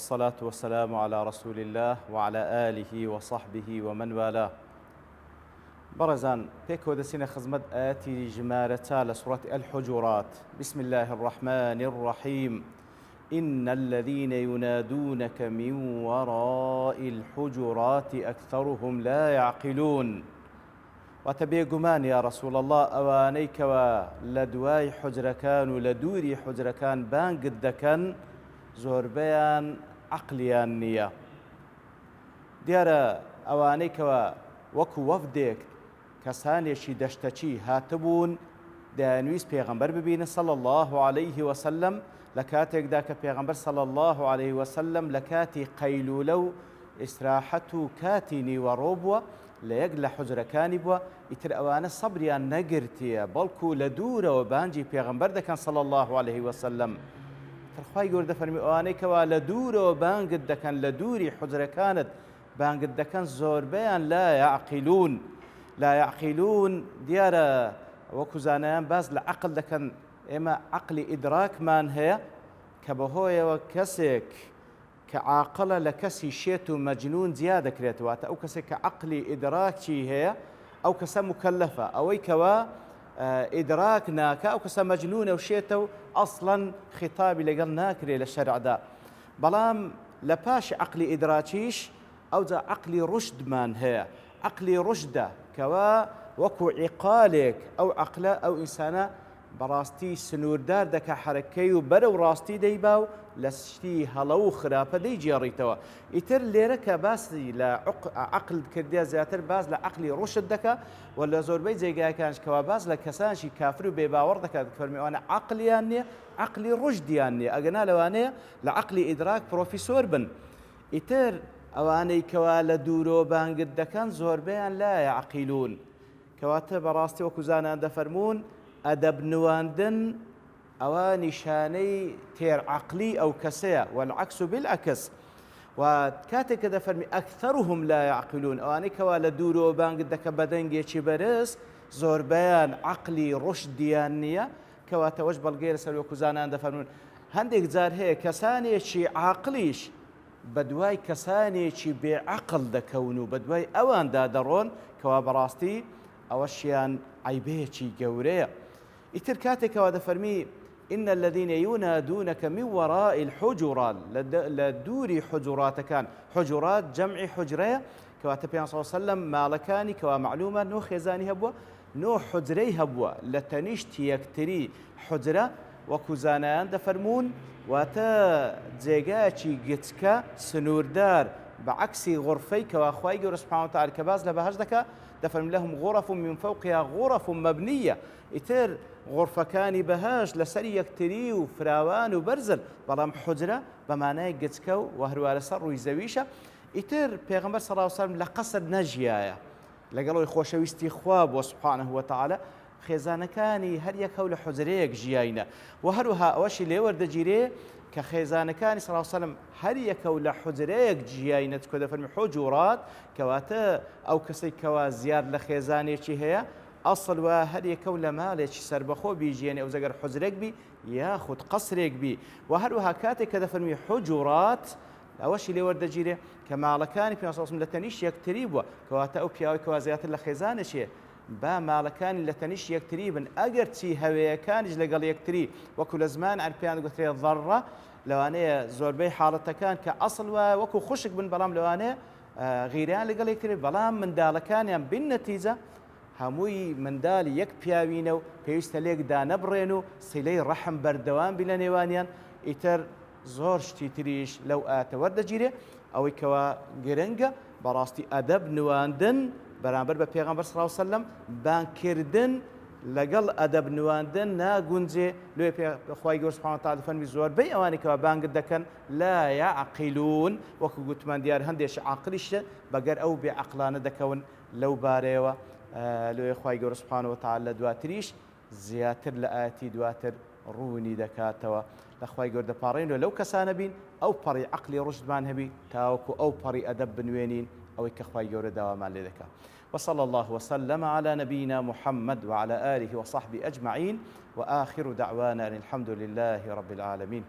والصلاة والسلام على رسول الله وعلى آله وصحبه ومن والاه. برزان بيكو دسينا خزمت آتي جمارة لسورة الحجرات. بسم الله الرحمن الرحيم. إن الذين ينادونك من وراء الحجرات أكثرهم لا يعقلون. وتبي قمان يا رسول الله أوانيك ولدواي حجركان ولدوري حجركان بان قدكن زۆربەیان عەقلیان نییە. دیارە ئەوانەی وەکو وەفدێک کەسانێکی دەشتەچی هاتبوون دەیانویست پێغەمبەر ببینە صلی الله عليه وسلم لە کاتێکدا کە پێغەمبەر صلی الله عليه وسلم لە کاتی قەیلولە و ئیسراحەت و کاتی نیوەڕۆ بووە لە یەک لە حوجرەکانی بووە. ئیتر ئەوانە سەبریان نەگرتیە بەڵکو لە دوورەوە بانگی پێغەمبەر دەکەن صلی الله عليه وسلم. خی گەوردە فەرمی ئەوانەیەکەوە لە دوورەوە بانگت دەکەن لە دووری حوجرەکانت بانگت دەکەن زۆربەیان لا یعقیلون. دیارە وەکو زانایان باز لە عەقڵ دەکەن. ئێمە عەقلی ئیدراکمان هەیە کە بەهۆیەوە کەسێک کە عاقڵە لە کەسی شێت و مەجنون جیا دەکرێتەوە. ئەو کەسێک کە عەقلی ئیدراکی هەیە ئەو کەسە مکەلەفە. ئەوەی کەوە ئیدراک ناکە ئەو کەسە مەجنونە و شێتە و ئەسڵەن خیتابی لەگەڵ ناکرێت لە شەرعدا. بەڵام لە پاشی عەقلی ئیدراکیش ئەوجا عەقلی ڕوشدمان هەیە. عەقلی ڕوشدە کەوە وەکو عیقالێک ئەو عەقلە ئەو ئینسانە بەڕاستی سنووردار دەکە حەرەکەی و بەرەو ڕاستی دەیبا و لە شتی هەڵە و خراپە دەیگێڕیتەوە. ئیتر لێرە کە باسی لە عەقل کردیا زیاتر باز لە عەقلی ڕوشد دەکە و لە زۆربەی جێگایەکانش کەوا باز لە کەسانشی کافر و بێباوەڕ دەکات فەرمی ئەوانە عەقلیان نییە عەقلی ڕوشدیان نییە. ئەگەنا لەوانەیە لە عەقلی ئیدراک پرۆفیسۆر بن. ئیتر ئەوانەی کەوا لە دوورۆ بانگت دەکەن زۆربەیان لا یعقیلون. کەواتە بەڕاستی وەکو زانان دەفەرمون ئەدەب نواندن ئەوە نیشانەی تێرعەقلی ئەو کەسەیە والعەکس بالعەکس. و کاتێک کە دەفەرمی ئەکثەرهم لا یعقلون ئەوانەی کەوا لە دوورەوە بانگت دەکە بەدەنگێکی بەرز زۆربەیان عەقلی ڕوشدیان نییە. کەواتەوەش بەڵگەی لەسەر وەکو زانان دەفەرمون هەندێک جار هەیە کەسانێکی عاقلیش بەدوای کەسانێکی بێعەقڵ دەکەون و بەدوای ئەواندا دەڕۆن کەوا بەڕاستی ئەوەشیان عیبەیەکی گەورەیە. ئیتر کاتێکەوە دەفەرمی إن الذين ينادونك من وراء الحجرات لدوري حجراتكان حجرات جمع حجرة كواتب صلى الله عليه وسلم مالكاني كوا معلومة نو خزاني هبوا نو حجري هبوا لتنشت يكتري حجرة وكوزانان دفرمون واتا جيجاتي جتكا سنوردار بعكس غرفي كوا خواي سبحانه وتعالى كباز لبهجدك دفرم لهم غرف من فوقها غرف مبنية. إتر غرفەکانی بەهەش لەسەر یەکتری و فراوان و بەرزن بەڵام حوجرە بەمانای گچکە و وهروە لەسەر ڕووی زەویشە. ئیتر پێغەمبەر صلی الله علیه وسلم لە قەسر نەژیایە لەگەڵەوەی خۆشەویستی خوا بۆ سبحانه وتعالى خێزانەکانی هەر یەکەو لە حوجرەیەک ژیاینە و هەروەها ئەوەشی لێ وەردەگیرێ کە خێزانەکانی صلی الله علیه وسلم هەر یەکەو لە حوجرەیەک ژیاینە کە دەفەرمی حجورات کەواتە ئەو کەسێک کەوا زیاد لە خێزانێکی هەیە ئەسڵ وە هەر یەکەو لە ماڵێکی سربەخۆ بیژێنێ ئەو زەگەر حوجرێک بی یاخود قەسرێک بی. و هەروەها کاتێک کە دەفەرمی حجورات ئەوەشی لێ وەردەگیرێ کە ماڵەکانی پێ لە تەنیش یەکتری بووە کەواتە ئەو پیاوەی کەوا زیاتر لە خێزانێکێ با ماڵەکانی لە تەنیش یەکتری بن ئەگەر چی هەوەیەکانیش لەگەڵ یەکتری وەکو لە زمان عەرپیان گوترێت ضەڕە لەوانەیە زۆربەی حاڵەتەکان کە ئەسڵ وە وەکو خوشک بن بەڵام لەوانەیە غیریان لەگەڵ یەکتری بەڵام منداڵەکانیان بن نەتیجە هەمووی منداڵی یەک پیاوینە و پێویستە لێکدا نەبڕێن و سیلەی ڕەحم بەردەوام بی لە نێوانیان. ئیتر زۆر شتی تریش لەو ئاتە وەردەگیرێ ئەوەی کەوا گرنگە بەڕاستی ئەدەب نواندن بەرامبەر بە پێغەمبەر صلی الله علیه وسلم بانکردن لەگەڵ ئەدەب نواندن ناگونجێ. لێ خوای گەورە سبحانه وتعالى فەرمی زۆربەی ئەوانەی کەوا بانگت دەکەن لا یعقیلون وەکو گوتمان دیار هەندێک عاقلیشە بەگەر ئەو بێعەقلانە دەکەون لەو بارەیەوە. لۆی خوای گەورە سبحانه وتعالى لە دواتریش زیاتر لە ئاەتی دواتر ڕوونی دەکاتەوە. لە خوای گەورە دەپاڕێنەوە لەو کەسانە بین ئەو پەڕی عەقلی ڕوشدمان هەبی تاوەکو ئەو پەڕی ئەدەب بنوێنین ئەوەی کە خوای گەورە داوامان لێ دەکات. وصلى الله وسلم على نبينا محمد وعلى آله وصحبه أجمعين وآخر دعوانا أن الحمد لله رب العالمين.